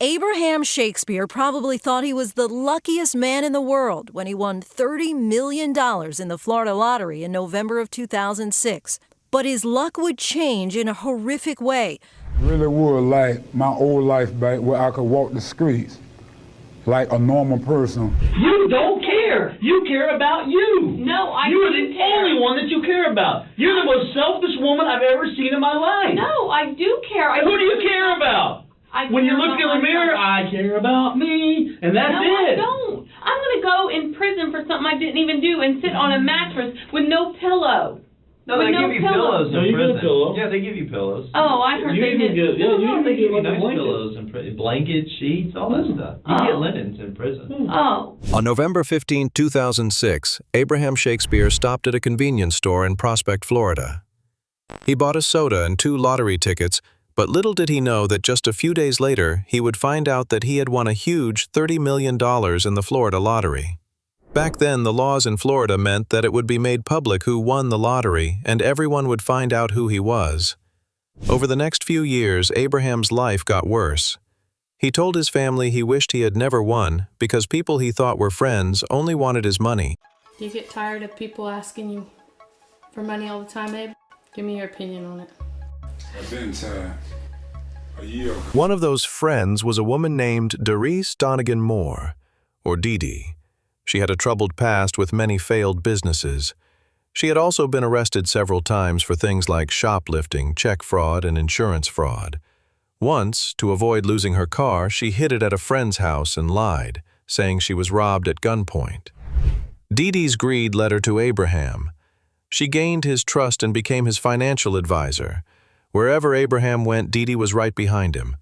Abraham Shakespeare probably thought he was the luckiest man in the world when he won $30 million in the Florida lottery in November of 2006. But his luck would change in a horrific way. Really would like my old life back where I could walk the streets like a normal person. You don't care. You care about you. No, I You are do the care. only one that you care about. You're the most selfish woman I've ever seen in my life. No, I do care. Who do you care about? When you look in the mirror, I care about me, and that's No, it. I don't. I'm going to go in prison for something I didn't even do and sit on a mattress with no pillow. No, they give you pillows in No, you prison. get a pillow. Yeah, they give you pillows. Oh, I heard they did. They give you like a nice blanket. pillows and blankets, sheets, all that stuff. You get linens in prison. Oh. On November 15, 2006, Abraham Shakespeare stopped at a convenience store in Prospect, Florida. He bought a soda and 2 lottery tickets, but little did he know that just a few days later, he would find out that he had won a huge $30 million in the Florida lottery. Back then, the laws in Florida meant that it would be made public who won the lottery and everyone would find out who he was. Over the next few years, Abraham's life got worse. He told his family he wished he had never won because people he thought were friends only wanted his money. Do you get tired of people asking you for money all the time, Abe? Give me your opinion on it. I've been tired. A year ago. One of those friends was a woman named DeeDee Donegan Moore, or DeeDee. She had a troubled past with many failed businesses. She had also been arrested several times for things like shoplifting, check fraud, and insurance fraud. Once, to avoid losing her car, she hid it at a friend's house and lied, saying she was robbed at gunpoint. DeeDee's greed led her to Abraham. She gained his trust and became his financial advisor. Wherever Abraham went, DeeDee was right behind him.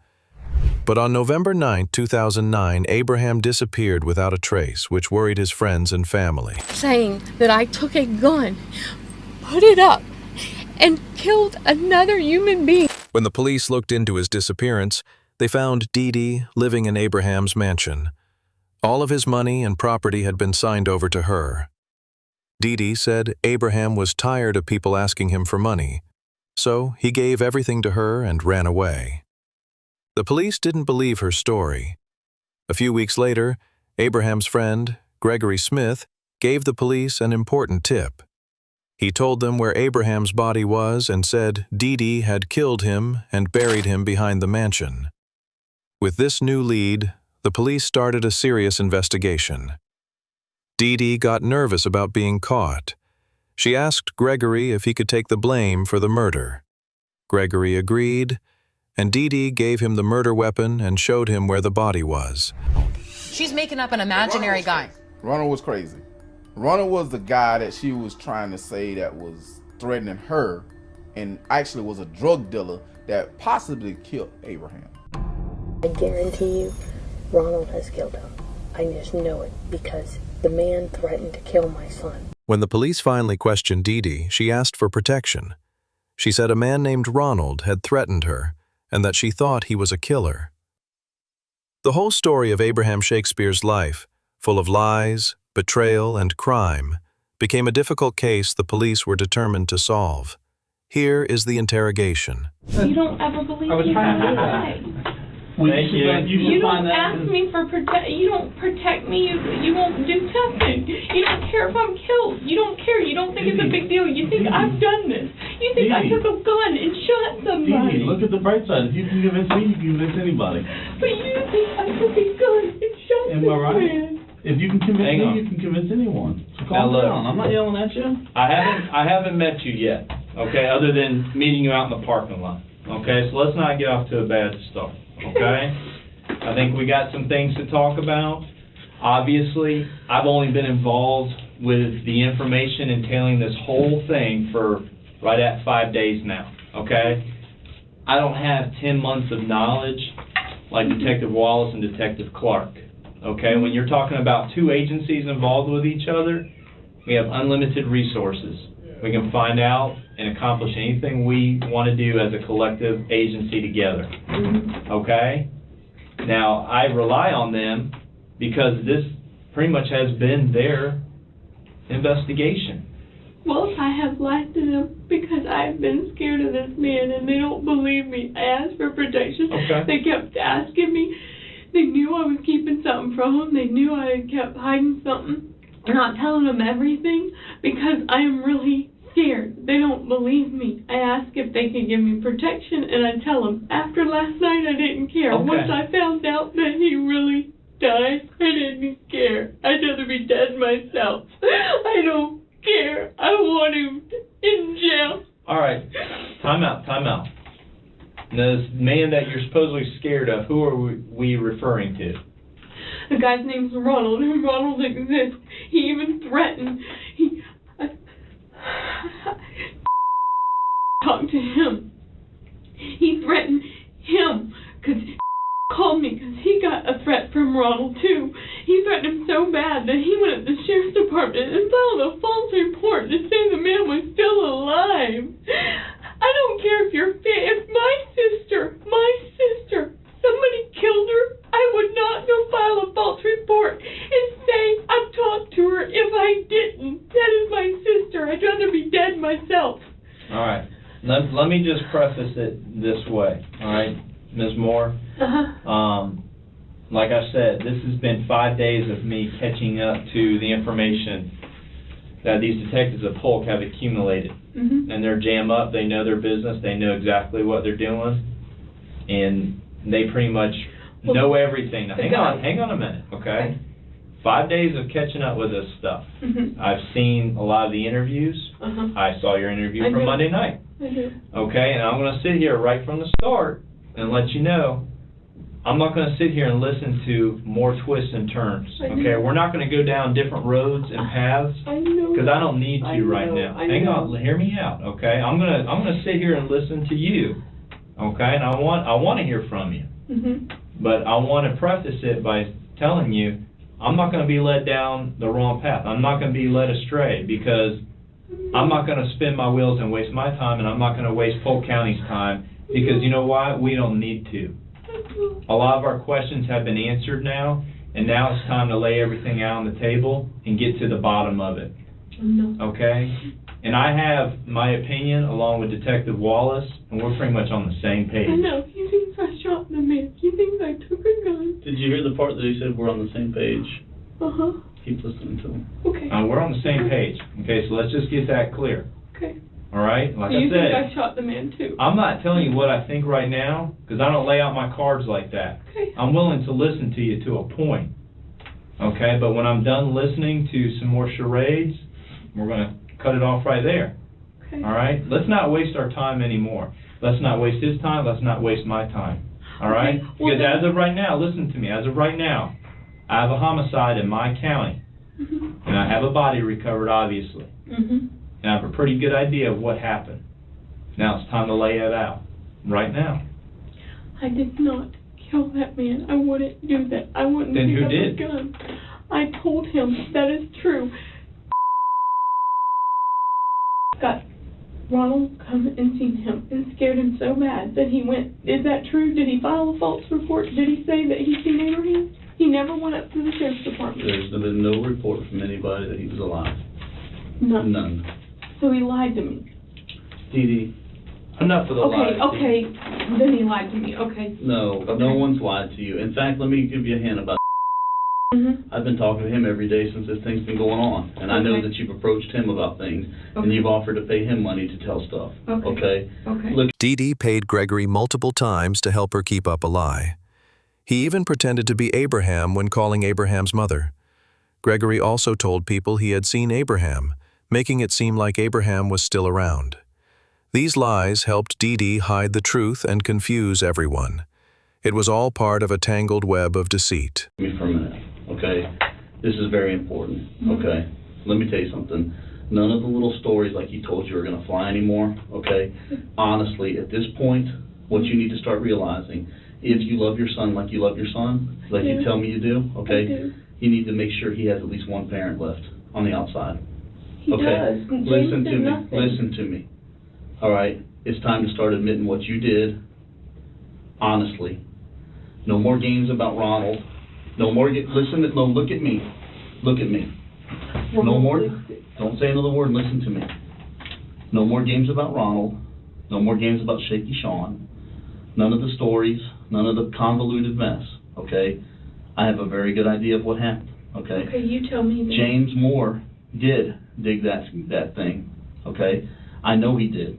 But on November 9, 2009, Abraham disappeared without a trace, which worried his friends and family. Saying that I took a gun, put it up, and killed another human being. When the police looked into his disappearance, they found DeeDee living in Abraham's mansion. All of his money and property had been signed over to her. DeeDee said Abraham was tired of people asking him for money, so he gave everything to her and ran away. The police didn't believe her story. A few weeks later, Abraham's friend, Gregory Smith, gave the police an important tip. He told them where Abraham's body was and said DeeDee had killed him and buried him behind the mansion. With this new lead, the police started a serious investigation. DeeDee got nervous about being caught. She asked Gregory if he could take the blame for the murder. Gregory agreed, and DeeDee gave him the murder weapon and showed him where the body was. She's making up an imaginary guy. Ronald was crazy. Ronald was the guy that she was trying to say that was threatening her and actually was a drug dealer that possibly killed Abraham. I guarantee you, Ronald has killed him. I just know it because the man threatened to kill my son. When the police finally questioned DeeDee, she asked for protection. She said a man named Ronald had threatened her and that she thought he was a killer. The whole story of Abraham Shakespeare's life, full of lies, betrayal, and crime, became a difficult case the police were determined to solve. Here is the interrogation. You don't ever believe me for my life. Thank you. You don't ask me for you don't protect me. You won't do nothing. You don't care if I'm killed. You don't care. You don't think it's a big deal. You think I've done this. You think I took a gun and shot somebody. Look at the bright side. If you can convince me, you can convince anybody. But you think I took a gun and shot this man. If you can convince me, you can convince anyone. So calm down. I'm not yelling at you. I haven't met you yet, okay, other than meeting you out in the parking lot. Okay, so let's not get off to a bad start, okay? I think we got some things to talk about. Obviously, I've only been involved with the information entailing this whole thing for right at 5 days now, okay? I don't have 10 months of knowledge like Detective Wallace and Detective Clark, okay? When you're talking about 2 agencies involved with each other, we have unlimited resources. We can find out and accomplish anything we want to do as a collective agency together, okay? Now, I rely on them because this pretty much has been their investigation. Well, I have lied to them because I have been scared of this man and they don't believe me. I asked for protection. Okay. They kept asking me They knew I was keeping something from them. They knew I kept hiding something, not telling them everything, because I am really scared. They don't believe me. I ask if they can give me protection, and I tell them. After last night, I didn't care. Okay. Once I found out that he really died, I didn't care. I'd rather be dead myself. I don't care. I want him in jail. All right. Time out. This man that you're supposedly scared of, who are we referring to? The guy's name's Ronald, and Ronald exists. He even threatened. Talk to him. He threatened him because called me because he got a threat from Ronald too. He threatened him so bad that he went to the sheriff's department and filed a false report to say the man was still alive. I don't care if my sister, somebody killed her, I would not go file a false report and say I've talked to her if I didn't. That is my sister. I'd rather be dead myself. All right. Let me just preface it this way. All right, Ms. Moore. Like I said, this has been 5 days of me catching up to the information that these detectives at Polk have accumulated. And they're jam up. They know their business. They know exactly what they're doing. And they pretty much know everything. Now, hang on a minute, okay? 5 days of catching up with this stuff. I've seen a lot of the interviews. I saw your interview from Monday night. I do. Okay, and I'm going to sit here right from the start and let you know I'm not going to sit here and listen to more twists and turns. Okay, we're not going to go down different roads and paths because I don't need to right now. Hang on, hear me out. Okay, I'm gonna sit here and listen to you. Okay, and I want to hear from you. But I want to preface it by telling you I'm not going to be led down the wrong path. I'm not going to be led astray because I'm not going to spin my wheels and waste my time, and I'm not going to waste Polk County's time because you know why? We don't need to. A lot of our questions have been answered now, and now it's time to lay everything out on the table and get to the bottom of it. Okay? And I have my opinion along with Detective Wallace, and we're pretty much on the same page. I know. He thinks I shot the man. He thinks I took a gun. Did you hear the part that he said we're on the same page? Keep listening to him. Okay. We're on the same page. Okay, so let's just get that clear. Okay. All right? Like so you I said, think I shot the man too? I'm not telling you what I think right now because I don't lay out my cards like that. Okay. I'm willing to listen to you to a point. Okay, but when I'm done listening to some more charades, we're going to cut it off right there. Okay. All right? Let's not waste our time anymore. Let's not waste his time. Let's not waste my time. All right? Okay. Well, because as of right now, listen to me, as of right now, I have a homicide in my county. And I have a body recovered, obviously. And I have a pretty good idea of what happened. Now it's time to lay it out. Right now. I did not kill that man. I wouldn't do that. I wouldn't Then who pick up did? a gun. I told him that is true. Got Ronald come and seen him and scared him so bad that he went. Is that true? Did he file a false report? Did he say that he seen Abraham? He never went up to the sheriff's department. There's been no report from anybody that he was alive. None. So he lied to me. DeeDee, enough of the lies. Okay, then he lied to me. Okay. No one's lied to you. In fact, let me give you a hint about I've been talking to him every day since this thing's been going on. And I know that you've approached him about things, and you've offered to pay him money to tell stuff. Okay? Look, DeeDee paid Gregory multiple times to help her keep up a lie. He even pretended to be Abraham when calling Abraham's mother. Gregory also told people he had seen Abraham, making it seem like Abraham was still around. These lies helped DeeDee hide the truth and confuse everyone. It was all part of a tangled web of deceit. me for a minute, okay? This is very important, okay? Let me tell you something. None of the little stories like he told you are going to fly anymore, okay? Honestly, at this point, what you need to start realizing, if you love your son like you love your son, like you tell me you do, okay? You need to make sure he has at least one parent left on the outside. He does. Listen to me. Listen to me. All right? It's time to start admitting what you did, honestly. No more games about Ronald. No more, listen, no, look at me. Look at me. No more, don't say another word, listen to me. No more games about Ronald. No more games about Shaky Sean. None of the stories, none of the convoluted mess. okay? I have a very good idea of what happened, okay? Okay, you tell me then. James Moore did dig that thing, okay? I know he did,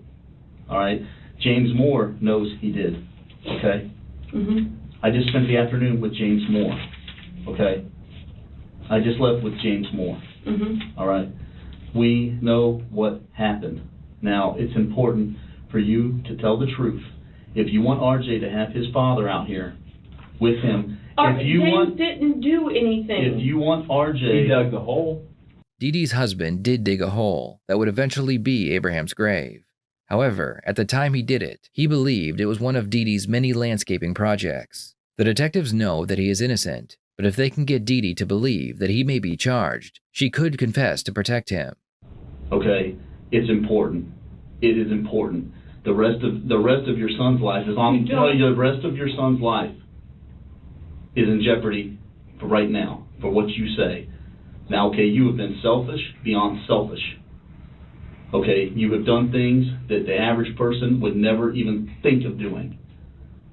all right? James Moore knows he did, okay? Mm-hmm. I just spent the afternoon with James Moore, okay? I just left with James Moore, Mm-hmm. all right? We know what happened. Now, it's important for you to tell the truth. If you want RJ to have his father out here with him, James didn't do anything. if you want RJ... He dug the hole. DeeDee's husband did dig a hole that would eventually be Abraham's grave. However, at the time he did it, he believed it was one of DeeDee's many landscaping projects. The detectives know that he is innocent, but if they can get DeeDee to believe that he may be charged, she could confess to protect him. Okay, it's important. It is important. The rest of your son's life is on. The rest of your son's life is in jeopardy for right now for what you say. Now, okay, you have been selfish beyond selfish. Okay, you have done things that the average person would never even think of doing.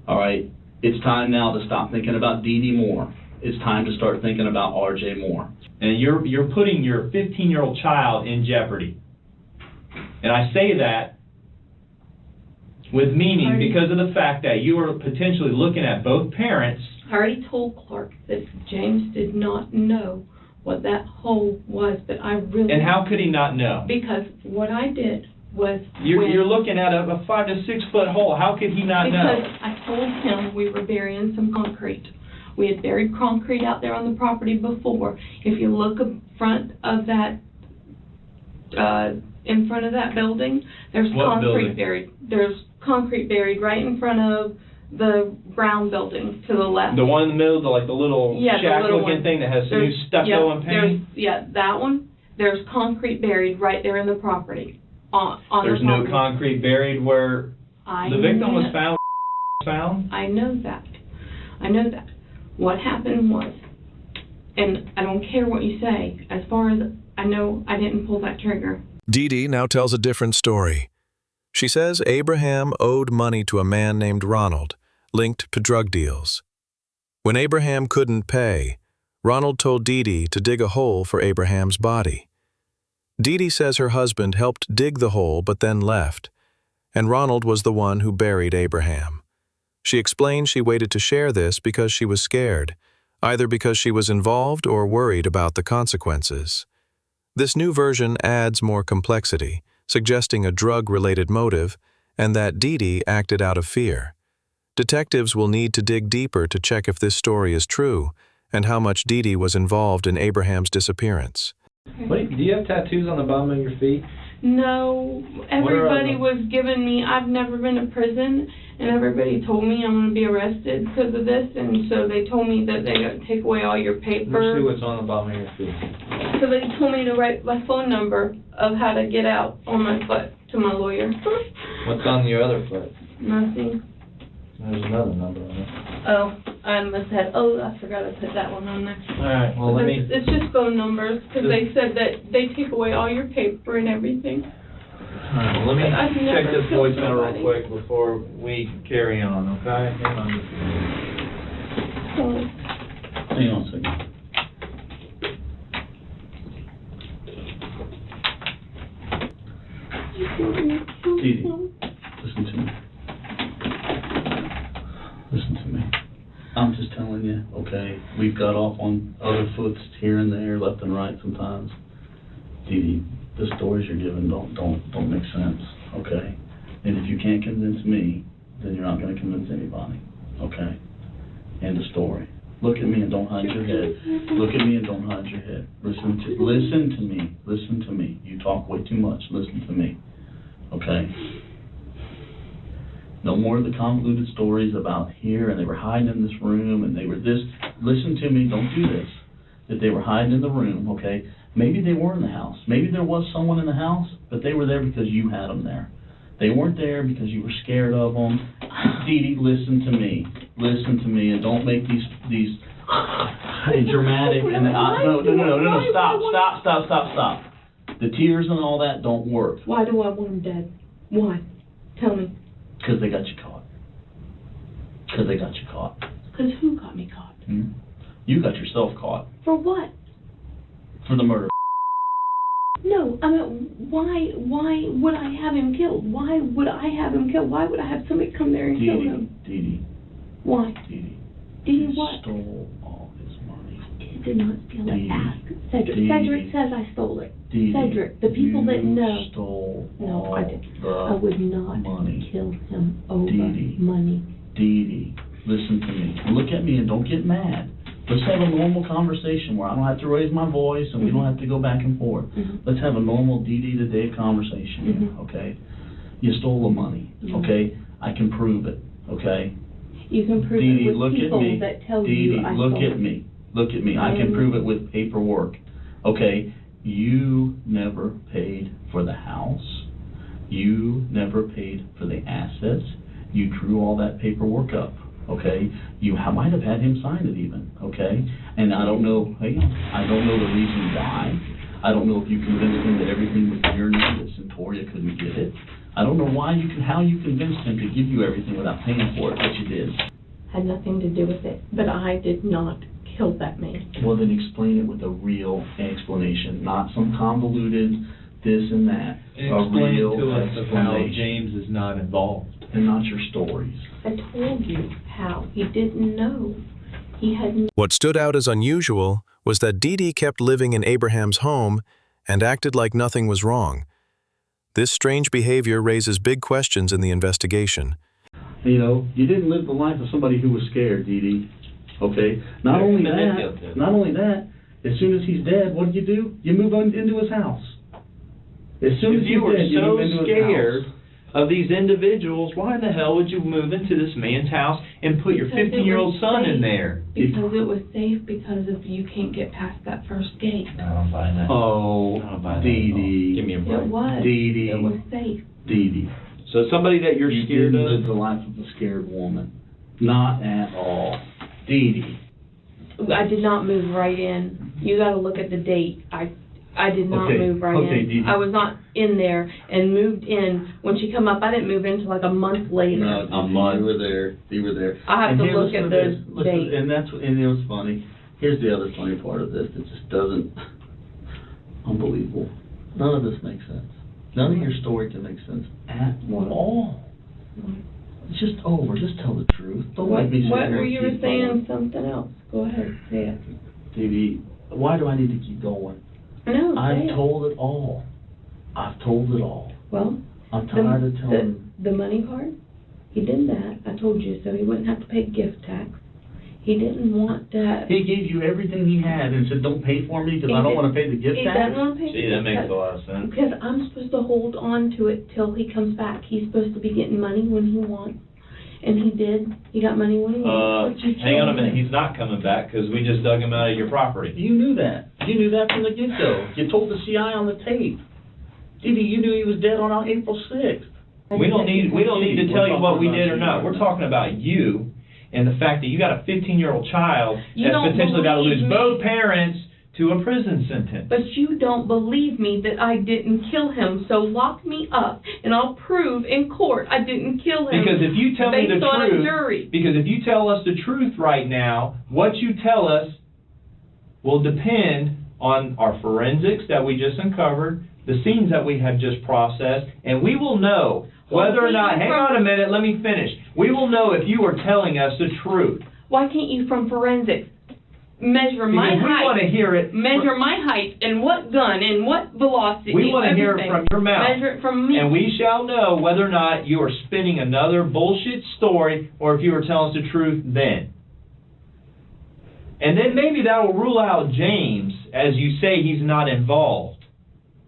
All right, it's time now to stop thinking about DeeDee Moore. It's time to start thinking about RJ Moore. And you're putting your 15-year-old child in jeopardy. And I say that with meaning because of the fact that you are potentially looking at both parents. I already told Clark that James did not know what that hole was, but I really... And how could he not know? Because what I did was... You're looking at a 5 to 6 foot hole. How could he not know? Because I told him we were burying some concrete. We had buried concrete out there on the property before. If you look in front of that building, there's concrete buried. There's concrete buried right in front of the brown building to the left. The one in the middle, the little shack-looking thing that has new stucco and paint? Yeah, that one. There's concrete buried right there in the property. There's no concrete buried where the victim was found? I know that. What happened was, and I don't care what you say, as far as I know, I didn't pull that trigger. DeeDee now tells a different story. She says Abraham owed money to a man named Ronald, linked to drug deals. When Abraham couldn't pay, Ronald told DeeDee to dig a hole for Abraham's body. DeeDee says her husband helped dig the hole but then left, and Ronald was the one who buried Abraham. She explained she waited to share this because she was scared, either because she was involved or worried about the consequences. This new version adds more complexity, suggesting a drug-related motive and that DeeDee acted out of fear. Detectives will need to dig deeper to check if this story is true and how much DeeDee was involved in Abraham's disappearance. Wait, do you have tattoos on the bottom of your feet? No, everybody was giving me, I've never been to prison, and everybody told me I'm going to be arrested because of this, and so they told me that they got to take away all your paper. Let's see what's on the bottom of your feet. So they told me to write my phone number of how to get out on my foot to my lawyer. What's on your other foot? Nothing. There's another number on it. Oh, I must have, I forgot to put that one on there. Alright, well It's just phone numbers, because they said that they take away all your paper and everything. Alright, well let me check this voicemail real quick before we carry on, okay? Hang on. Hang on a second. DeeDee, listen to me. Listen to me. I'm just telling you, okay? We've got off on other foots here and there, left and right sometimes. DeeDee, the stories you're giving don't make sense, okay? And if you can't convince me, then you're not going to convince anybody, okay? End of story. Look at me and don't hide your head. Look at me and don't hide your head. Listen to me. Listen to me. You talk way too much. Listen to me, okay? No more of the convoluted stories about here and they were hiding in this room and they were this. Listen to me, don't do this. That they were hiding in the room, okay? Maybe they were in the house. Maybe there was someone in the house, but they were there because you had them there. They weren't there because you were scared of them. DeeDee, listen to me. Listen to me and don't make these dramatic and no, stop. The tears and all that don't work. Why do I want him dead? Why? Tell me. Because they got you caught. Because they got you caught. Because who got me caught? You got yourself caught. For what? For the murder. No, I mean, why would I have him killed? Why would I have him killed? Why would I have somebody come there and kill him? DeeDee. Why? DeeDee what? Stole all his money. I did not steal it. Ask Cedric. DeeDee. Cedric says I stole it. DeeDee. Cedric, the people that know. Stole No, I did. the I would not money. kill him over DeeDee. money. DeeDee, listen to me. Look at me and don't get mad. Let's have a normal conversation where I don't have to raise my voice and we don't have to go back and forth. Let's have a normal DeeDee today conversation, okay? You stole the money, okay? I can prove it, okay? You can prove DeeDee, it with look people at me. that tell DeeDee, you I look stole at it. me. Look at me. I can prove it with paperwork, okay? You never paid for the house. You never paid for the assets. You drew all that paperwork up, okay? You might have had him sign it even, okay? And I don't know, I don't know the reason why. I don't know if you convinced him that everything was your name, that Centauria couldn't get it. I don't know how you convinced him to give you everything without paying for it, but you did. Had nothing to do with it, but I did not kill that man. Well, then explain it with a real explanation, not some convoluted this and that. Explain a real to us of how explanation. James is not involved. And not your stories. I told you how. He didn't know. He had What stood out as unusual was that DeeDee kept living in Abraham's home and acted like nothing was wrong. This strange behavior raises big questions in the investigation. You know, you didn't live the life of somebody who was scared, DeeDee. Okay? Not only that, as soon as he's dead, what do? You move on into his house. As soon as you were dead, you so move into his scared house. of these individuals, why in the hell would you move into this man's house and put your Because it 15-year-old was son in safe. there? Because it was safe, because if you can't get past that first gate. I don't buy that. Oh, I don't buy that. DeeDee. Give me a break. It was. DeeDee. It was safe. DeeDee. So somebody that you're You scared didn't of? live the life of a scared woman. Not at all. DeeDee. I did not move right in. You got to look at the date. I did not move right in. DeeDee. I was not in there and moved in. When she come up, I didn't move in until like a month later. No, a month. You were there. You were there. I have to look listen at to the this. date. And it was funny. Here's the other funny part of this that just doesn't. Unbelievable. None of this makes sense. None of your story can make sense at all. It's just over. Just tell the truth. Don't make me sit What here were and you keep saying? going. Something else. Go ahead. Say it. DeeDee, why do I need to keep going? No, I've say it. told it all. I've told it all. Well, I'm tired of telling. the money part, he did that. I told you so. He wouldn't have to pay gift tax. He didn't want that. He gave you everything he had and said, don't pay for me because I don't want to pay the gift He tax. doesn't want to pay See, the that gift makes tax. a lot of sense. Because I'm supposed to hold on to it till he comes back. He's supposed to be getting money when he wants. And he did. He got money when he wants. But you Hang on a told minute. him. He's not coming back because we just dug him out of your property. You knew that. You knew that from the get-go. You told the CI on the tape. DeeDee, you knew he was dead on April 6th. We don't need to tell you what we did or not. We're talking about you and the fact that you got a 15-year-old child You that's don't potentially got to lose believe me. both parents to a prison sentence. But you don't believe me that I didn't kill him, so lock me up, and I'll prove in court I didn't kill him. Because if you tell me the based on a truth, jury. because if you tell us the truth right now, what you tell us will depend on our forensics that we just uncovered, the scenes that we have just processed, and we will know whether or not, hang on a minute, let me finish. We will know if you are telling us the truth. Why can't you, from forensics, measure my Because we height? want to hear it. Measure my height and what gun and what velocity. We want to hear it everything. from your mouth. Measure it from me. And we shall know whether or not you are spinning another bullshit story or if you are telling us the truth then. And then maybe that will rule out James, as you say he's not involved.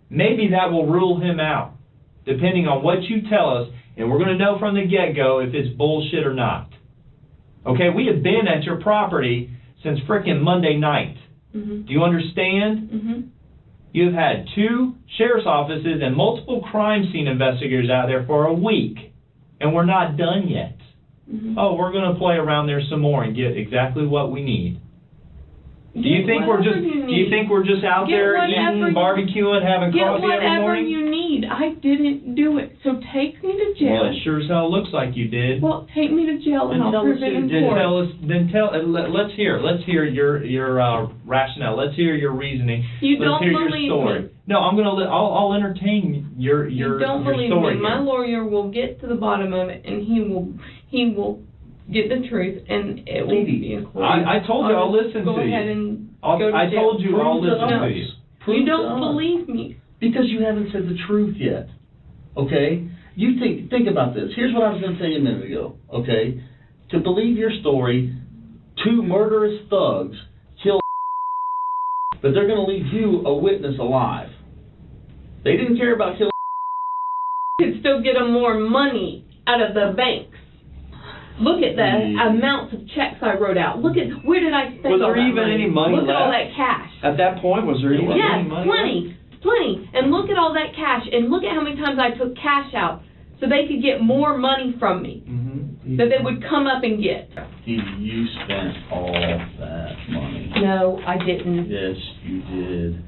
Maybe that will rule him out, depending on what you tell us, and we're going to know from the get-go if it's bullshit or not. Okay, we have been at your property since frickin' Monday night. Mm-hmm. Do you understand? Mm-hmm. You've had 2 sheriff's offices and multiple crime scene investigators out there for a week, and we're not done yet. Mm-hmm. Oh, we're going to play around there some more and get exactly what we need. Do you think we're just out there eating, barbecuing, having Get coffee every whatever morning? you need. need. I didn't do it. So take me to jail. Well, it sure as hell looks like you did. Well, take me to jail and I'll prove it in court. Let's hear your rationale. Let's hear your reasoning. Don't hear believe your story. me. No, I'll entertain your You don't your believe story. me. My lawyer will get to the bottom of it, and he will get the truth, and it will be in court. I told you I'll listen to you. Go ahead and go to jail. I told you I'll listen to you. You don't believe me. Because you haven't said the truth yet. Okay? You think about this. Here's what I was going to say a minute ago. Okay? To believe your story, 2 murderous thugs kill, but they're going to leave you a witness alive. They didn't care about killing. You could still get them more money out of the banks. Look at the amounts of checks I wrote out. Look at, where did I spend all that money? Was there even any money left? Look at all that cash. At that point, was there even any money left? Plenty. And look at all that cash, and look at how many times I took cash out so they could get more money from me that they would come up and get. You spent all that money. No, I didn't. Yes, you did.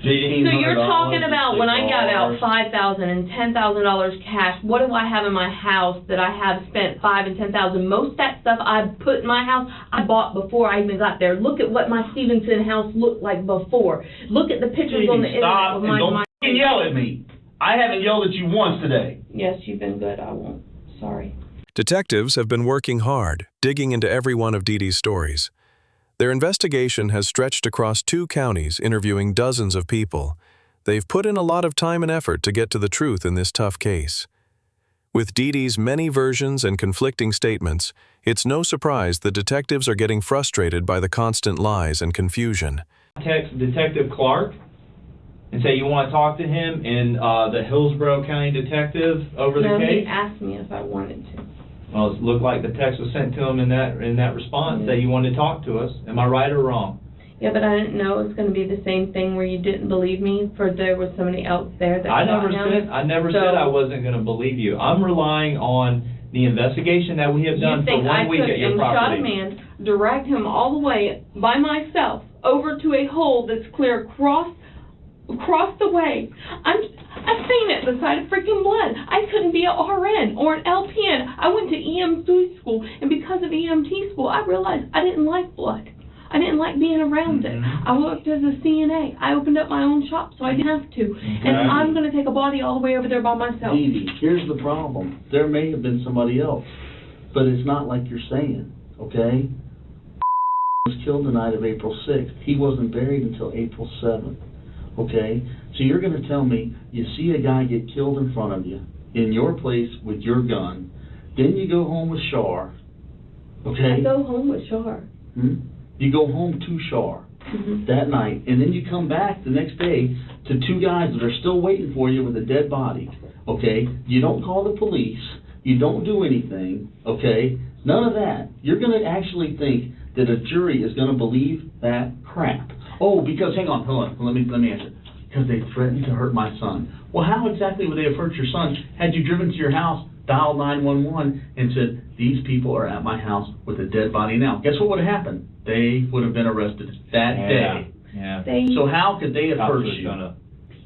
So you're talking about when I got out $5,000 and $10,000 cash, what do I have in my house that I have spent $5,000 and $10,000? Most of that stuff I put in my house, I bought before I even got there. Look at what my Stevenson house looked like before. Look at the pictures on the internet of my. Don't yell at me. I haven't yelled at you once today. Yes, you've been good. I won't. Sorry. Detectives have been working hard, digging into every one of DeeDee's stories. Their investigation has stretched across 2 counties, interviewing dozens of people. They've put in a lot of time and effort to get to the truth in this tough case. With DeeDee's many versions and conflicting statements, it's no surprise the detectives are getting frustrated by the constant lies and confusion. Text Detective Clark and say you want to talk to him and the Hillsborough County detective over the case? No, he asked me if I wanted to. Well, it looked like the text was sent to him in that response that you wanted to talk to us. Am I right or wrong? Yeah, but I didn't know it was going to be the same thing where you didn't believe me, for there was somebody else there that I never said I wasn't going to believe you. I'm relying on the investigation that we have done for 1 week at your property. You think I took and shot a man, dragged him all the way by myself over to a hole that's clear across the way. I've seen it beside of freaking blood. I couldn't be an RN or an LPN. I went to EMT school, and because of EMT school, I realized I didn't like blood. I didn't like being around it. I worked as a CNA. I opened up my own shop so I didn't have to. And I'm going to take a body all the way over there by myself. DeeDee, here's the problem. There may have been somebody else, but it's not like you're saying, okay? Was killed the night of April 6th. He wasn't buried until April 7th. Okay, so you're going to tell me you see a guy get killed in front of you, in your place with your gun, then you go home with Shar, okay? I go home with Shar. You go home to Shar that night, and then you come back the next day to 2 guys that are still waiting for you with a dead body, okay? You don't call the police, you don't do anything, okay? None of that. You're going to actually think that a jury is going to believe that crap. Oh, because, hang on, hold on, let me answer. Because they threatened to hurt my son. Well, how exactly would they have hurt your son had you driven to your house, dialed 911, and said, these people are at my house with a dead body now? Guess what would have happened? They would have been arrested that day. Yeah. So how could they have hurt you?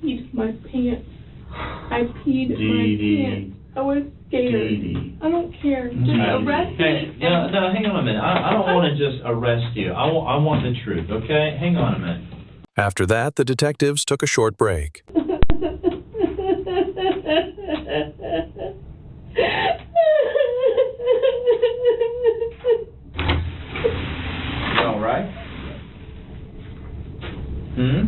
Peed my pants. I peed my pants. I was scared. DeeDee. I don't care. Just arrest me. No, hang on a minute. I don't want to just arrest you. I want the truth, okay? Hang on a minute. After that, the detectives took a short break. All right? Yeah.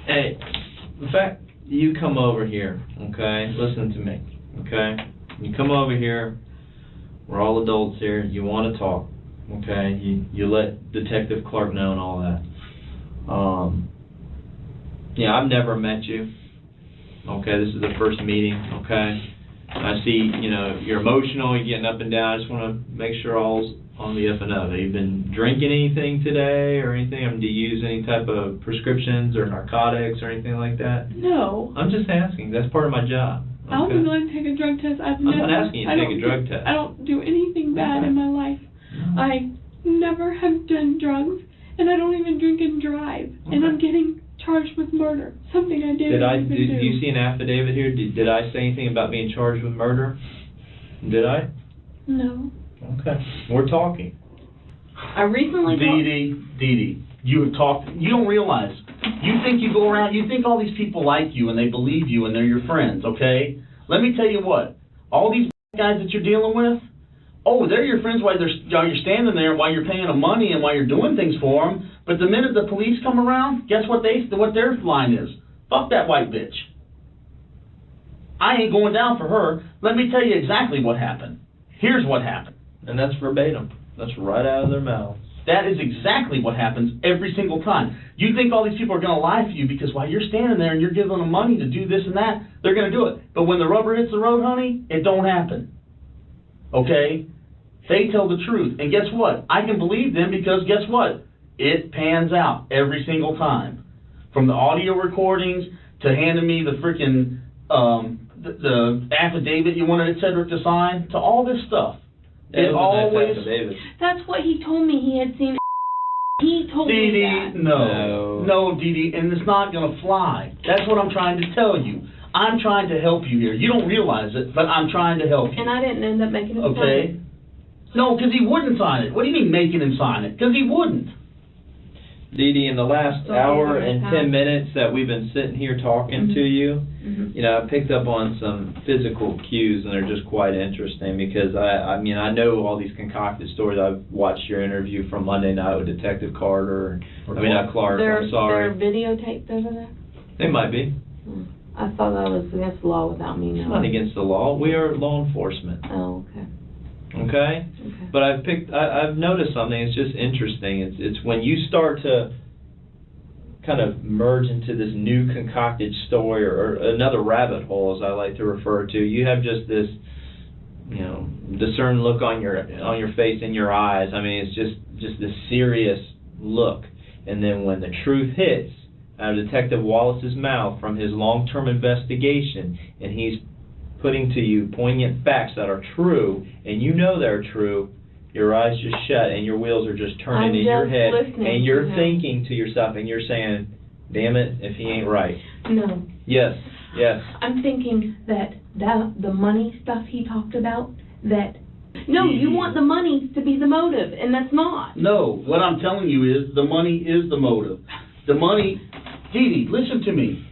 Hey, in fact, you come over here, okay? Listen to me, okay? You come over here. We're all adults here. You want to talk, okay? You let Detective Clark know and all that. Yeah, I've never met you. Okay, this is the first meeting, okay? I see, you're emotional, you're getting up and down. I just want to make sure all's on the up and up. Have you been drinking anything today or anything? Do you use any type of prescriptions or narcotics or anything like that? No. I'm just asking. That's part of my job. Okay? I'll be willing to take a drug test. I'm not asking you to take a drug test. I don't do anything bad in my life. never have done drugs, and I don't even drink and drive, and I'm getting charged with murder, something I didn't even do. Did you see an affidavit here? Did I say anything about being charged with murder? Did I? No. Okay. We're talking. I recently DeeDee, you have talked, you don't realize, you think you go around, you think all these people like you and they believe you and they're your friends, okay? Let me tell you what, all these guys that you're dealing with, oh, they're your friends while you're standing there, while you're paying them money and while you're doing things for them, but the minute the police come around, guess what their line is? Fuck that white bitch. I ain't going down for her. Let me tell you exactly what happened. Here's what happened. And that's verbatim. That's right out of their mouths. That is exactly what happens every single time. You think all these people are going to lie for you because while you're standing there and you're giving them money to do this and that, they're going to do it. But when the rubber hits the road, honey, it don't happen. Okay? They tell the truth. And guess what? I can believe them because guess what? It pans out every single time. From the audio recordings to handing me the freaking the affidavit you wanted Cedric to sign, to all this stuff. It always... That's what he told me he had seen. He told me that. No, DeeDee, and it's not going to fly. That's what I'm trying to tell you. I'm trying to help you here. You don't realize it, but I'm trying to help you. And I didn't end up making him sign it. Okay? No, because he wouldn't sign it. What do you mean making him sign it? Because he wouldn't. DeeDee, in the last hour and 10 minutes that we've been sitting here talking to you, you know, I picked up on some physical cues, and they're just quite interesting because I mean, I know all these concocted stories. I've watched your interview from Monday night with Detective Carter. Not Clark. I'm sorry. They're videotaped over there? They might be. I thought that was against the law without me knowing. It's not against the law. We are law enforcement. Oh, okay. Okay? But I've noticed something. It's just interesting. It's when you start to kind of merge into this new concocted story or another rabbit hole, as I like to refer to. You have just this, you know, discerned look on your face and your eyes. I mean, it's just this serious look. And then when the truth hits out of Detective Wallace's mouth from his long-term investigation, and he's putting to you poignant facts that are true, and you know they're true, your eyes just shut and your wheels are just turning in your head, and you're thinking to yourself, and you're saying, damn it, if he ain't right. No. Yes. I'm thinking that the money stuff he talked about, you want the money to be the motive, and that's not. No, what I'm telling you is the money is the motive. The money, DeeDee, listen to me.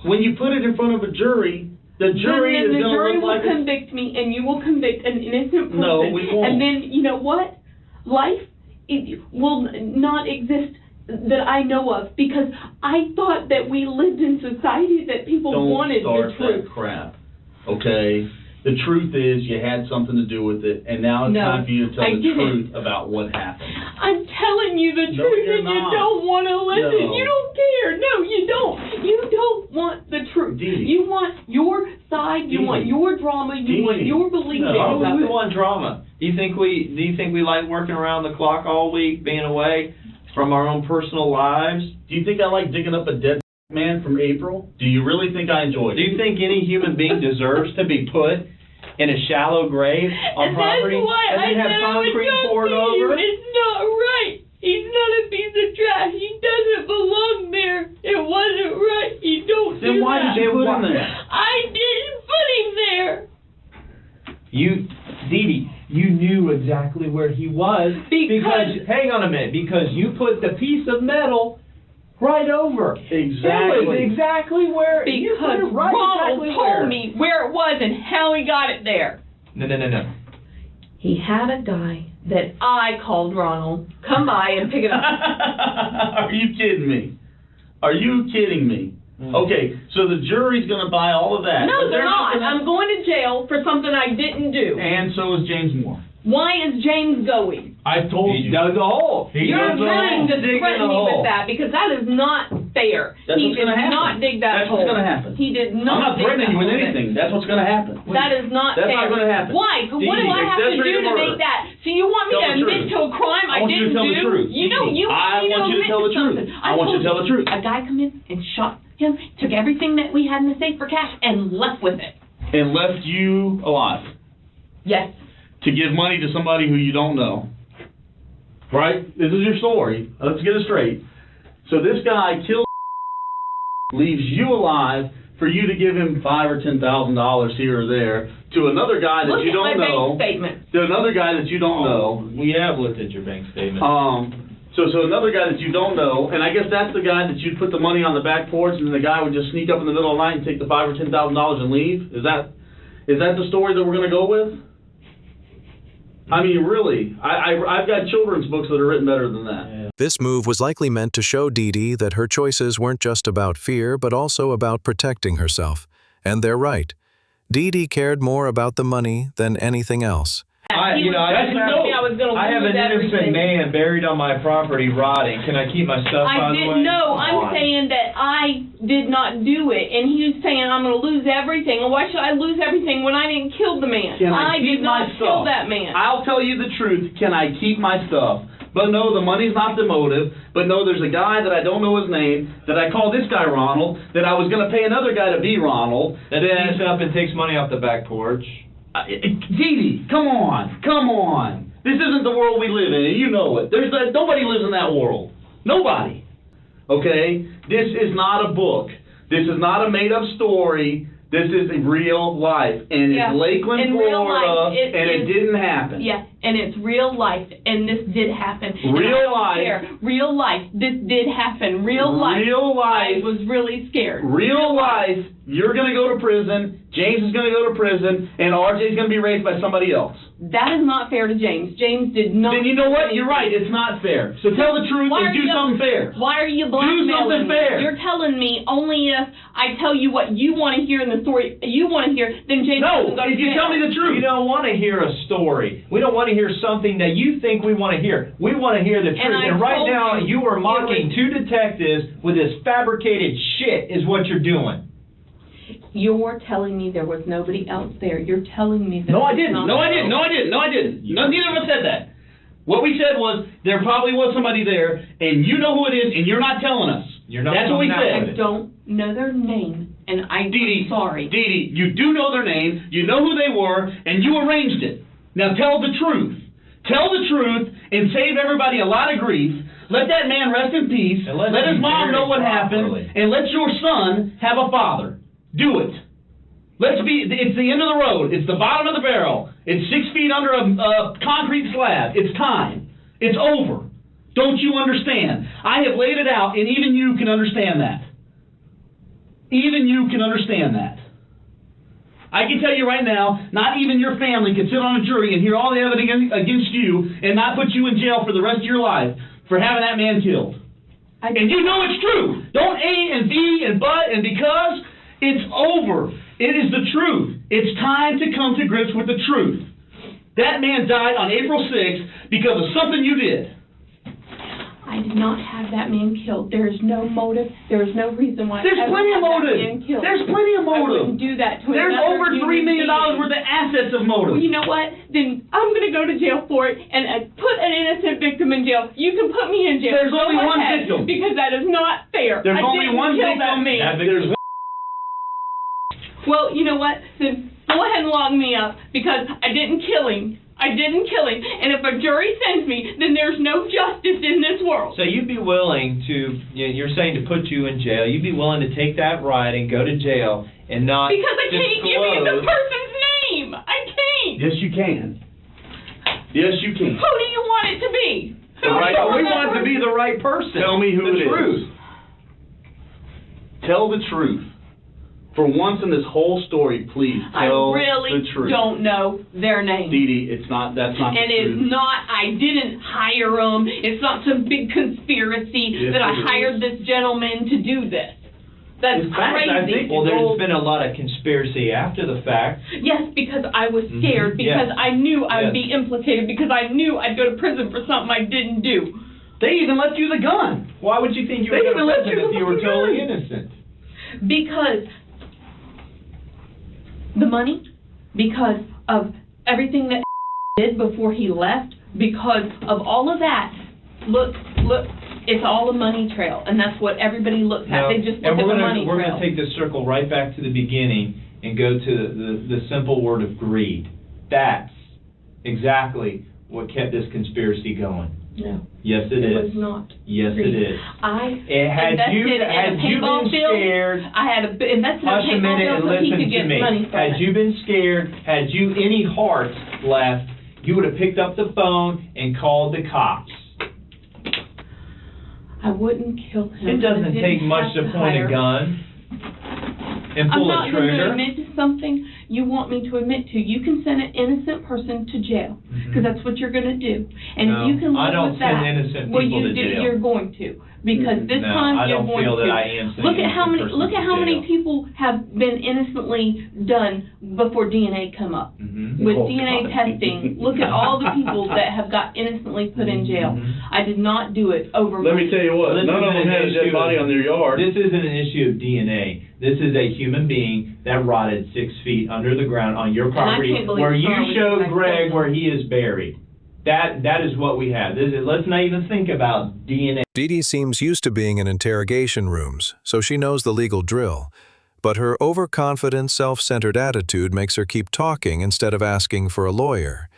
When you put it in front of a jury, the jury is going to look like... The jury will convict me, and you will convict an innocent person. No, we won't. And then, you know what? Life will not exist that I know of, because I thought that we lived in society that people wanted the truth. Don't start that crap, okay? The truth is you had something to do with it, and now it's time for you to tell the truth about what happened. I'm telling you the truth, and you don't want to listen. No. You don't care. No, you don't. You don't want the truth. DeeDee. You want your side. You want your drama. You want your belief. No, we want drama. Do you think we like working around the clock all week, being away from our own personal lives? Do you think I like digging up a dead man from April? Do you really think I enjoyed it? Do you think any human being deserves to be put in a shallow grave on property and then have concrete poured over? It's not right. He's not a piece of trash. He doesn't belong there. It wasn't right. You don't do that. Then why did you put him there? I didn't put him there. DeeDee, you knew exactly where he was because hang on a minute, because you put the piece of metal right over. Exactly. It was exactly where you put it right. Ronald exactly told me where it was and how he got it there. No. He had a guy that I called Ronald come by and pick it up. Are you kidding me? Are you kidding me? Okay, so the jury's going to buy all of that. No, but they're not. I'm going to jail for something I didn't do. And so is James Moore. Why is James going? I told you. He dug a hole. You're trying to threaten me with that because that is not fair. He did not dig that hole. That's what's going to happen. He did not. I'm not threatening you with anything. That's what's going to happen. That is not fair. That's not going to happen. Why? What do I have to do to make that? So you want me to admit to a crime I didn't do? I want you to tell the truth. I want you to tell the truth. I want you to tell the truth. A guy come in and shot him, took everything that we had in the safe for cash, and left with it. And left you alive. Yes. To give money to somebody who you don't know. right? This is your story. Let's get it straight. So this guy kills, leaves you alive for you to give him $5,000 or $10,000 here or there to another guy that you don't know. Look at my bank statement. To another guy that you don't know. We have looked at your bank statement. So another guy that you don't know, and I guess that's the guy that you'd put the money on the back porch, and then the guy would just sneak up in the middle of the night and take the $5,000 or $10,000 and leave. Is that the story that we're going to go with? I mean, really, I've got children's books that are written better than that. Yeah. This move was likely meant to show DeeDee that her choices weren't just about fear, but also about protecting herself. And they're right. DeeDee cared more about the money than anything else. I have an innocent man buried on my property rotting. Can I keep my stuff, by the way? No, I'm saying that I did not do it, and he's saying I'm going to lose everything. And why should I lose everything when I didn't kill the man? Can I did keep my not kill stuff? that man. I'll tell you the truth. Can I keep my stuff? But no, the money's not the motive. But no, there's a guy that I don't know his name, that I call this guy Ronald, that I was going to pay another guy to be Ronald. That sneaks up and takes money off the back porch. DeeDee, come on. This isn't the world we live in, and you know it. Nobody lives in that world. Nobody. Okay? This is not a book. This is not a made-up story. This is real life. And it's Lakeland, Florida, it didn't happen. Yeah, and it's real life, and this did happen. Real life. Real life. This did happen. Real life. I was really scared. Real life. You're going to go to prison. James is going to go to prison, and RJ is going to be raised by somebody else. That is not fair to James. James did not. Then you know what? You're right. It's not fair. So tell the truth and do something fair. Why are you blackmailing me? Do something fair. You're telling me only if I tell you what you want to hear in the story you want to hear, then James doesn't go to if you tell me the truth. We don't want to hear a story. We don't want to hear something that you think we want to hear. We want to hear the truth. And right now, you are mocking two detectives with this fabricated shit is what you're doing. You're telling me there was nobody else there. You're telling me that. No, I didn't. No, I didn't. Neither of us said that. What we said was there probably was somebody there, and you know who it is, and you're not telling us. That's what we said. I don't know their name, and I'm sorry. DeeDee, you do know their name, you know who they were, and you arranged it. Now tell the truth. Tell the truth and save everybody a lot of grief. Let that man rest in peace. Let his mom know what happened, and let your son have a father. Do it. It's the end of the road. It's the bottom of the barrel. It's 6 feet under a concrete slab. It's time. It's over. Don't you understand? I have laid it out, and even you can understand that. Even you can understand that. I can tell you right now, not even your family can sit on a jury and hear all the evidence against you and not put you in jail for the rest of your life for having that man killed. And you know it's true. Don't A and B and but and because. It's over. It is the truth. It's time to come to grips with the truth. That man died on April 6th because of something you did. I did not have that man killed. There is no motive. There is no reason why. There's plenty of motive. There's plenty of motive. I wouldn't do that to There's over $3 million worth of assets of motive. Well, you know what? Then I'm going to go to jail for it and put an innocent victim in jail. You can put me in jail. There's only one victim. Because that is not fair. There's only one victim. There's one. Well, you know what? Then go ahead and lock me up because I didn't kill him. And if a jury sends me, then there's no justice in this world. So you'd be willing to, you're saying to put you in jail, you'd be willing to take that ride and go to jail and not because I can't give you the person's name. I can't. Yes, you can. Yes, you can. Who do you want it to be? We want it to be the right person. Tell me who it is. Tell the truth. For once in this whole story, please tell the truth. I really don't know their name. DeeDee, that's not the truth. And it's not, I didn't hire them. It's not some big conspiracy that I hired this gentleman to do this. That's crazy. There's been a lot of conspiracy after the fact. Yes, because I was scared, because I knew I would be implicated, because I knew I'd go to prison for something I didn't do. They even left you the gun. Why would you think you would go to prison if you were totally innocent? Because the money, because of everything that did before he left, because of all of that. Look, it's all a money trail, and that's what everybody looks at. They just look at the money trail. We're going to take this circle right back to the beginning and go to the simple word of greed. That's exactly what kept this conspiracy going. No. Yes, it It is. was not. Yes, it is. I Had you invested in a paintball been field. scared, I had invested in a hush a paintball minute field and so he listen could to get me. money from Had it. you been scared, had you any heart left, you would have picked up the phone and called the cops. I wouldn't kill him. It doesn't I didn't take much have to point hire. a gun and I'm pull a not going to trigger. admit to something you want me to admit to. You can send an innocent person to jail because that's what you're going to do, and No, if you can live I don't with that, send innocent well, people you to do, jail. you're going to. Because this No, time I you're don't going feel to. that I am sending Look at how many. innocent Look at persons how to many jail. people have been innocently done before DNA come up. With Oh, DNA God. testing, look at all the people that have got innocently put in jail. I did not do it over. Let me tell you what, This none of isn't them an had a issue dead body of- on their yard. This isn't an issue of DNA. This is a human being that rotted 6 feet under the ground on your property can't believe where you Charlie showed was Greg killed. where he is buried. That is what we have. Let's not even think about DNA. DeeDee seems used to being in interrogation rooms, so she knows the legal drill. But her overconfident, self-centered attitude makes her keep talking instead of asking for a lawyer.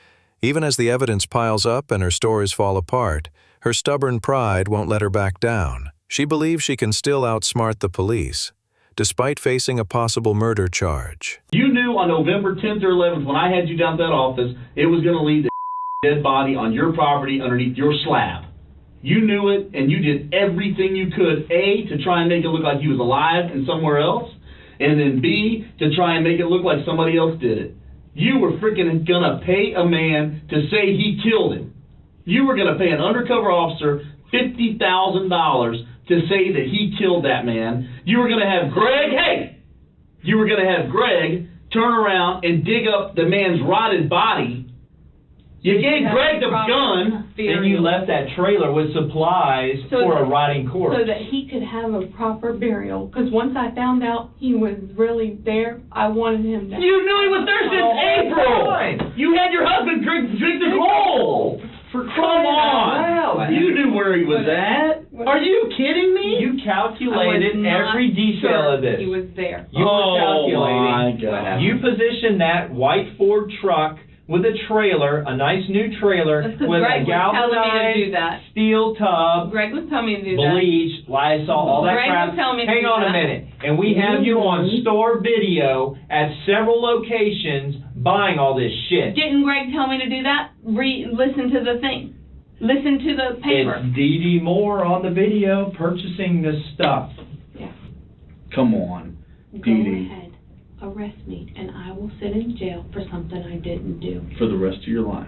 Even as the evidence piles up and her stories fall apart, her stubborn pride won't let her back down. She believes she can still outsmart the police, despite facing a possible murder charge. You knew on November 10th or 11th when I had you down at that office, it was going to lead to dead body on your property underneath your slab. You knew it, and you did everything you could, A, to try and make it look like he was alive and somewhere else, and then B, to try and make it look like somebody else did it. You were freaking gonna pay a man to say he killed him. You were gonna pay an undercover officer $50,000 to say that he killed that man. You were gonna have you were gonna have Greg turn around and dig up the man's rotted body. You gave Greg the gun. Then you left that trailer with supplies for a rotting corpse. So that he could have a proper burial. Because once I found out he was really there, I wanted him to. You knew he was there since April. You had your husband drink the coal. Come on. You knew where he was at. Are you kidding me? You calculated every detail of this. He was there. You were calculating. My God. You positioned that white Ford truck with a trailer, a nice new trailer, That's 'cause with Greg a was telling me to do galvanized that. steel tub, Greg was telling me to do that. bleach, Lysol, all that Greg crap. was telling me to Hang do on a that. minute. And we have you on store video at several locations buying all this shit. Didn't Greg tell me to do that? Listen to the thing. Listen to the paper. It's DeeDee Moore on the video purchasing this stuff. Yeah. Come on, Go DeeDee. ahead. Arrest me, and I will sit in jail for something I didn't do. For the rest of your life.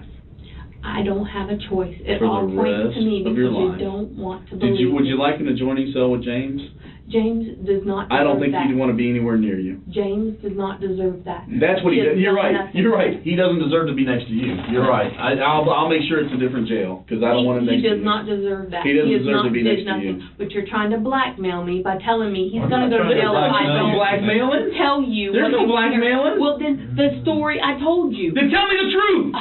I don't have a choice. It For the all points rest to me of because your you life. don't want to believe Would you me. like an adjoining cell with James? James does not deserve I don't think that. he'd want to be anywhere near you. James does not deserve that. That's what he has does. You're done right. nothing. You're right. He doesn't deserve to be next to you. You're right. I'll make sure it's a different jail because I don't want him He next to does you. not deserve that. He doesn't has deserve not to be did next to you. nothing. But you're trying to blackmail me by telling me he's I'm going to not go to trying to jail if I blackmail don't you. Blackmailing? tell you. There's what no he- blackmailing. Well, then the story I told you. Then tell me the truth.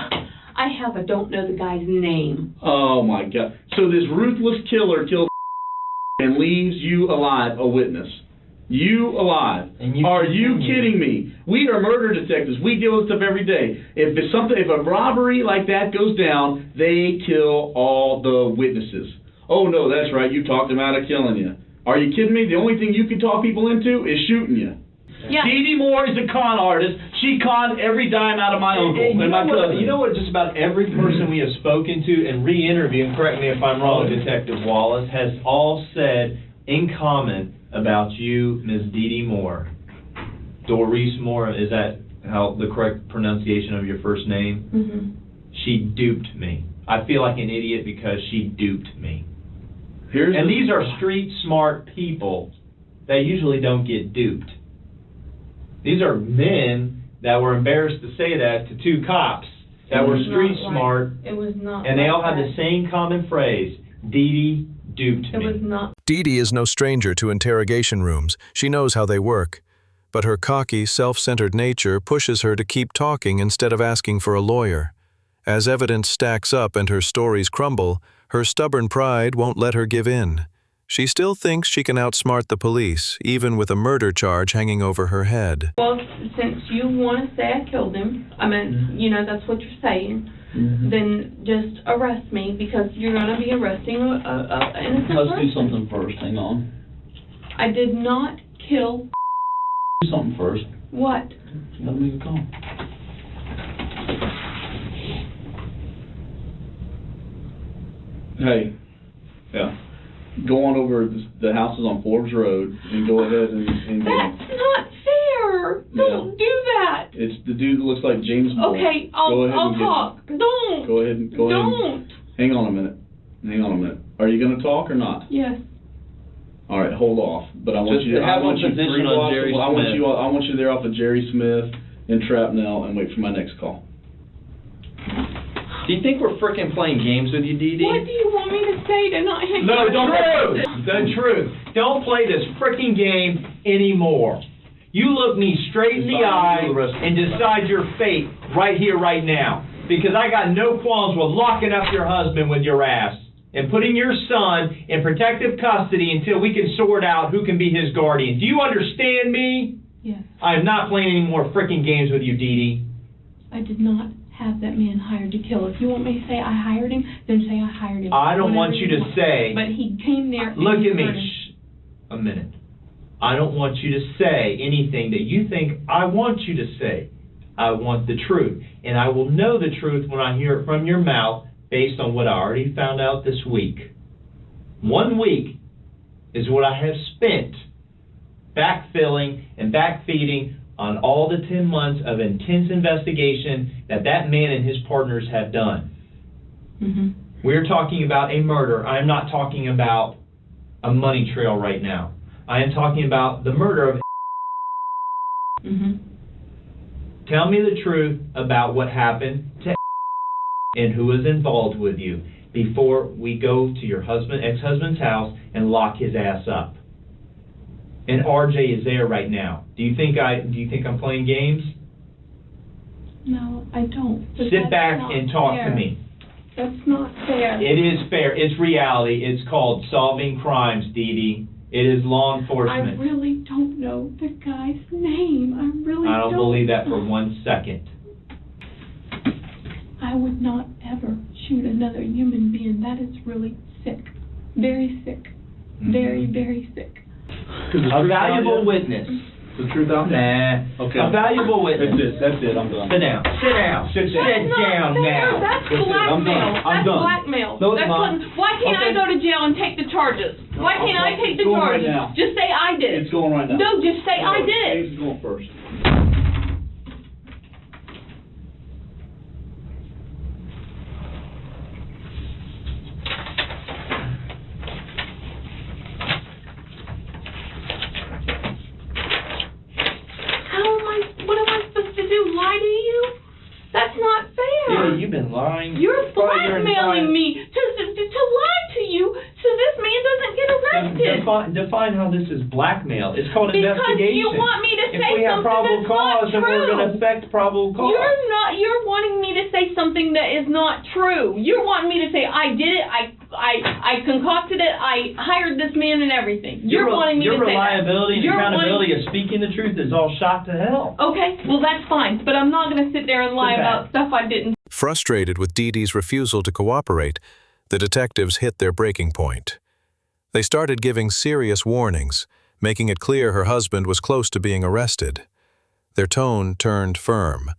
I don't know the guy's name. Oh my God! So this ruthless killer killed and leaves you alive, a witness. You alive? Are you kidding me? We are murder detectives. We deal with stuff every day. If a robbery like that goes down, they kill all the witnesses. Oh no, that's right. You talked them out of killing you. Are you kidding me? The only thing you can talk people into is shooting you. Yeah. DeeDee Moore is a con artist. She conned every dime out of my uncle and my cousin. You know what? Just about every person we have spoken to and re-interviewed, and correct me if I'm wrong, Detective Wallace, has all said in common about you, Ms. DeeDee Moore. Doris Moore, is that how the correct pronunciation of your first name? Mm-hmm. She duped me. I feel like an idiot because she duped me. And these are street smart people that usually don't get duped. These are men that were embarrassed to say that to two cops that were street smart, It was not. and they all like had the same common phrase: DeeDee duped It me. was not. DeeDee is no stranger to interrogation rooms. She knows how they work. But her cocky, self-centered nature pushes her to keep talking instead of asking for a lawyer. As evidence stacks up and her stories crumble, her stubborn pride won't let her give in. She still thinks she can outsmart the police, even with a murder charge hanging over her head. Well, since you want to say I killed him, I mean, you know, that's what you're saying, then just arrest me, because you're going to be arresting an innocent person. Let's do something first. Hang on. I did not kill. Do something first. What? Let me go. Hey. Yeah. Go on over the houses on Forbes Road and go ahead and That's not fair. Don't do that. It's the dude that looks like James Bond. Okay, I'll talk. Don't. Go ahead. Don't. Hang on a minute. Are you going to talk or not? Yes. All right, hold off. But I want Just you to have I want a you position 3 on blocks. Jerry I want Smith. you there off of Jerry Smith and Trapnell and wait for my next call. Do you think we're frickin' playing games with you, DeeDee? What do you want me to say to not hang No, up? the truth. Don't play this frickin' game anymore. You look me straight in the eye and decide your fate right here, right now. Because I got no qualms with locking up your husband with your ass and putting your son in protective custody until we can sort out who can be his guardian. Do you understand me? Yes. I'm not playing any more frickin' games with you, DeeDee. I did not have that man hired to kill. If you want me to say I hired him, then say I hired him. I don't want Whatever you to say... But he came there... Look and at me. murdered. Shh. A minute. I don't want you to say anything that you think I want you to say. I want the truth. And I will know the truth when I hear it from your mouth based on what I already found out this week. 1 week is what I have spent backfilling and backfeeding on all the 10 months of intense investigation that man and his partners have done. We're talking about a murder. I am not talking about a money trail right now. I am talking about the murder of... Tell me the truth about what happened to and who was involved with you before we go to your ex-husband's house and lock his ass up. And RJ is there right now. Do you think I'm playing games? No, I don't. But Sit back not and talk fair. to me. That's not fair. It is fair. It's reality. It's called solving crimes, DeeDee. It is law enforcement. I really don't know the guy's name. I don't believe that for 1 second. I would not ever shoot another human being. That is really sick. Very sick. Very, very sick. A valuable witness. The truth out there? Nah. Okay. A valuable witness. That's it. I'm done. Sit down. Sit down. Sit down now. That's That's it. I'm blackmail. done. I'm That's done. blackmail. No, it's That's not. why can't I Okay. go to jail and take the charges? Why can't I take the It's going right charges? now. Just say I did it. It's going right now. No, just say I did it. James is going first. What am I supposed to do? Lie to you? That's not fair. Yeah, you've been lying. You're blackmailing me to lie to you so this man doesn't get arrested. Define how this is blackmail. It's called Because investigation. you want me to say if we have something probable that's cause, not then we're true. going to affect probable cause. You're wanting me to say something that is not true. You're wanting me to say I did it, I concocted it, I hired this man and everything. You're wanting me to say that. Your reliability and You're accountability of speaking the truth is all shot to hell. Okay, well that's fine, but I'm not going to sit there and lie about stuff I didn't. Frustrated with DeeDee's refusal to cooperate, the detectives hit their breaking point. They started giving serious warnings, making it clear her husband was close to being arrested. Their tone turned firm.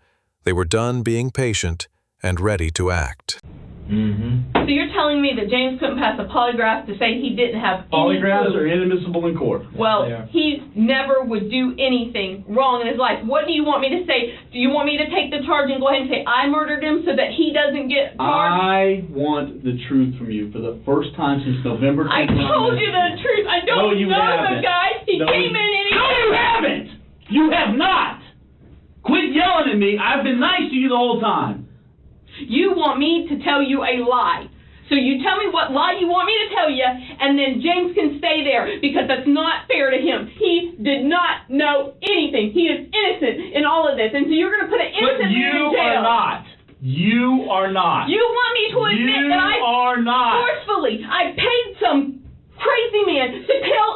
They were done being patient and ready to act. So you're telling me that James couldn't pass a polygraph to say he didn't have any Polygraphs clue? are inadmissible in court. Well, he never would do anything wrong in his life. What do you want me to say? Do you want me to take the charge and go ahead and say I murdered him so that he doesn't get charged? I want the truth from you for the first time since November 2000. I told you the truth. I don't No, you know haven't. the guy. He No, came in and he... No, you haven't! You have not! Quit yelling at me. I've been nice to you the whole time. You want me to tell you a lie. So you tell me what lie you want me to tell you, and then James can stay there, because that's not fair to him. He did not know anything. He is innocent in all of this, and so you're going to put an innocent man in jail. But you are not. You are not. You want me to admit that I are not. forcefully, I paid some crazy man to kill.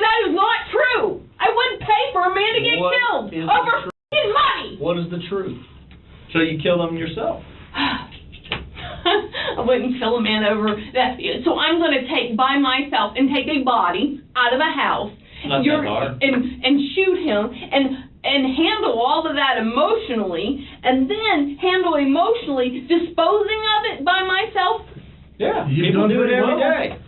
That is not true. I wouldn't pay for a man to get killed over f***ing money. What is the truth? So you killed him yourself. I wouldn't kill a man over that. So I'm going to take by myself and take a body out of a house Not that hard. and shoot him and handle all of that emotionally, and then handle emotionally disposing of it by myself. Yeah, people do it every day.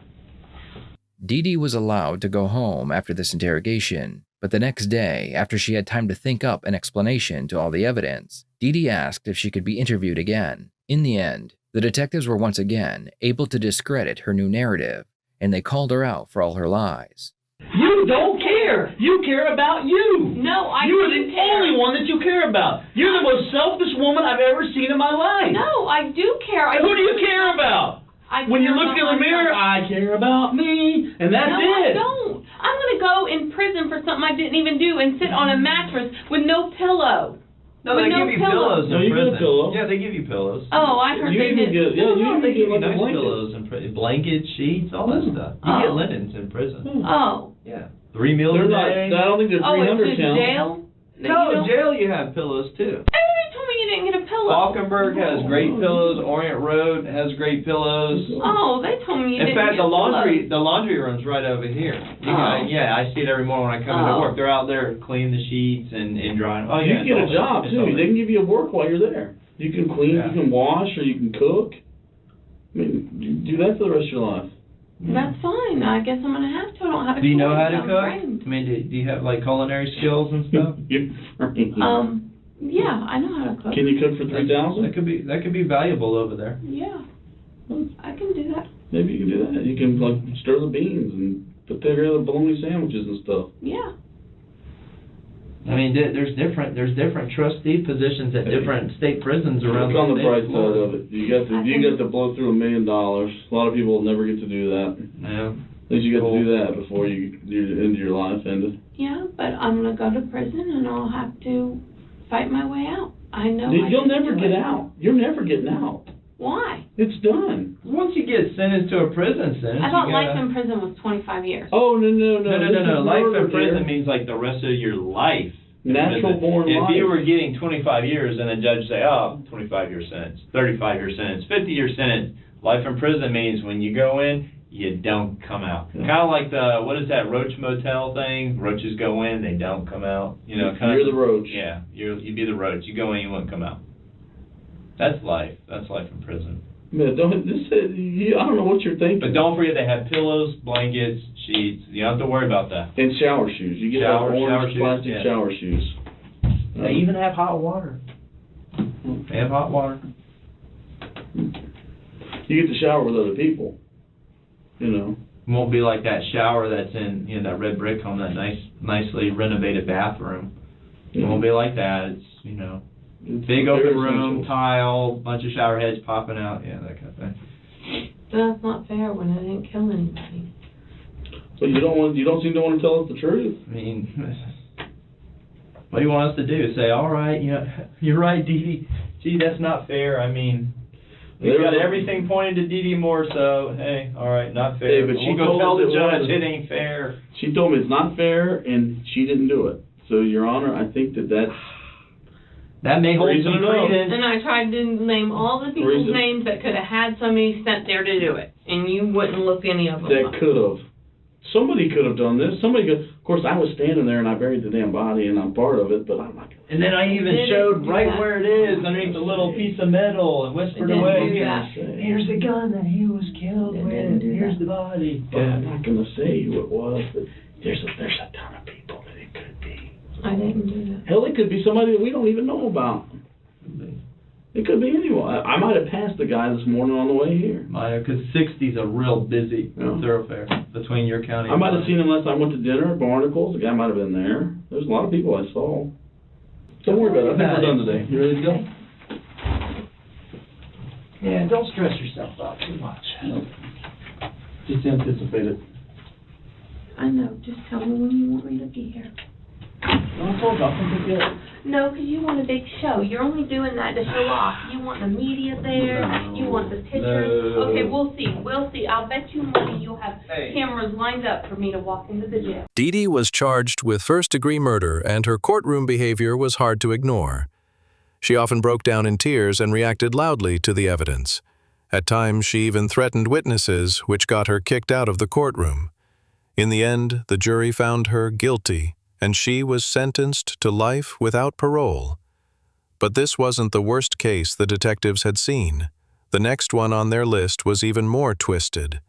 DeeDee was allowed to go home after this interrogation, but the next day, after she had time to think up an explanation to all the evidence, DeeDee asked if she could be interviewed again. In the end, the detectives were once again able to discredit her new narrative, and they called her out for all her lies. You don't care. You care about you. No, I You're do the care. only one that you care about. You're the most selfish woman I've ever seen in my life. No, I do care. Who do you care about? When you look in the mirror, I care about me, and that's no, it. I don't. I'm going to go in prison for something I didn't even do and sit on a mattress with no pillow. No, they give you pillows in prison. Pillow. Yeah, they give you pillows. Oh, I heard they did. They give you nice pillows and blankets, sheets, all that stuff. You get linens in prison. Oh. Yeah. 3 meals a day. I don't think they're 300 it's just jail? No, jail you have pillows too. Everybody told me you didn't get a pillow. Falkenberg has great pillows. Orient Road has great pillows. Oh, they told me you In didn't fact, get the laundry room's right over here. Yeah, I see it every morning when I come into work. They're out there cleaning the sheets and drying. Oh, You yeah, can get a job too. They can give you a work while you're there. You can clean, you can wash, or you can cook. I mean, you do that for the rest of your life. That's fine. I guess I'm going to have to. I don't have a Do you know how to choice. I'm cook? trained. I mean, do you have like culinary skills and stuff? Yeah, I know how to cook. Can you cook for 3,000? That could be valuable over there. Yeah, I can do that. Maybe you can do that. You can like stir the beans and put together bologna sandwiches and stuff. Yeah. I mean, there's different trustee positions at different state prisons around Look on the bright state. side of it. You got to blow through $1 million. A lot of people will never get to do that. Yeah. At least you got to do that before you end your life ended. Yeah, but I'm going to go to prison and I'll have to fight my way out. I know. You'll never get out. You're never getting out. Why? It's done. Once you get sentenced to a prison sentence, I thought life in prison was 25 years. Oh, no. No. Life in prison means like the rest of your life. Natural born life. If you were getting 25 years and the judge say, 25-year sentence, 35-year sentence, 50-year sentence, life in prison means when you go in, you don't come out. Yeah. Kind of like what is that Roach Motel thing? Roaches go in, they don't come out. You're the roach. Yeah, you'd be the roach. You go in, you wouldn't come out. That's life. That's life in prison. Man, I don't know what you're thinking. But don't forget they have pillows, blankets, sheets. You don't have to worry about that. And shower shoes. You get orange plastic shower shoes. They even have hot water. They have hot water. You get to shower with other people. It won't be like that shower that's in that red brick home, that nicely renovated bathroom. It won't be like that. It's big open room, tile, bunch of shower heads popping out, that kind of thing. That's not fair when I didn't kill anybody. But you don't seem to want to tell us the truth. I mean, what do you want us to do? Say, all right, you're right, DeeDee. Gee, that's not fair. I mean, we've got everything pointed to DeeDee more, so hey, all right, not fair. Hey, but she go tell the judge it ain't fair. She told me it's not fair, and she didn't do it. So, Your Honor, I think that may hold some credence. And I tried to name all the people's names that could have had somebody sent there to do it, and you wouldn't look any of them up. That could have. Somebody could have done this. Somebody could. Of course, I was standing there and I buried the damn body, and I'm part of it. But I'm not. And then I even showed right where it is, underneath the little piece of metal, and whispered away. Here's the gun that he was killed with. Here's the body. But I'm not going to say who it was. But there's a ton of people that it could be. I didn't do that. Hell, it could be somebody that we don't even know about. It could be anyone. I might have passed the guy this morning on the way here. Might have, because 60's a real busy thoroughphare between your county. I might have seen him last time I went to dinner at Barnacles. The guy might have been there. There's a lot of people I saw. Don't worry about it. I think we're done today. You ready to go? Yeah, don't stress yourself out too much. No. Just anticipate it. I know. Just tell me when you want me to be here. I told you, I'll come pick you up. No, because you want a big show. You're only doing that to show off. You want the media there. You want the pictures. No. Okay, we'll see. We'll see. I'll bet you money you'll have cameras lined up for me to walk into the jail. DeeDee was charged with first-degree murder, and her courtroom behavior was hard to ignore. She often broke down in tears and reacted loudly to the evidence. At times, she even threatened witnesses, which got her kicked out of the courtroom. In the end, the jury found her guilty, and she was sentenced to life without parole. But this wasn't the worst case the detectives had seen. The next one on their list was even more twisted.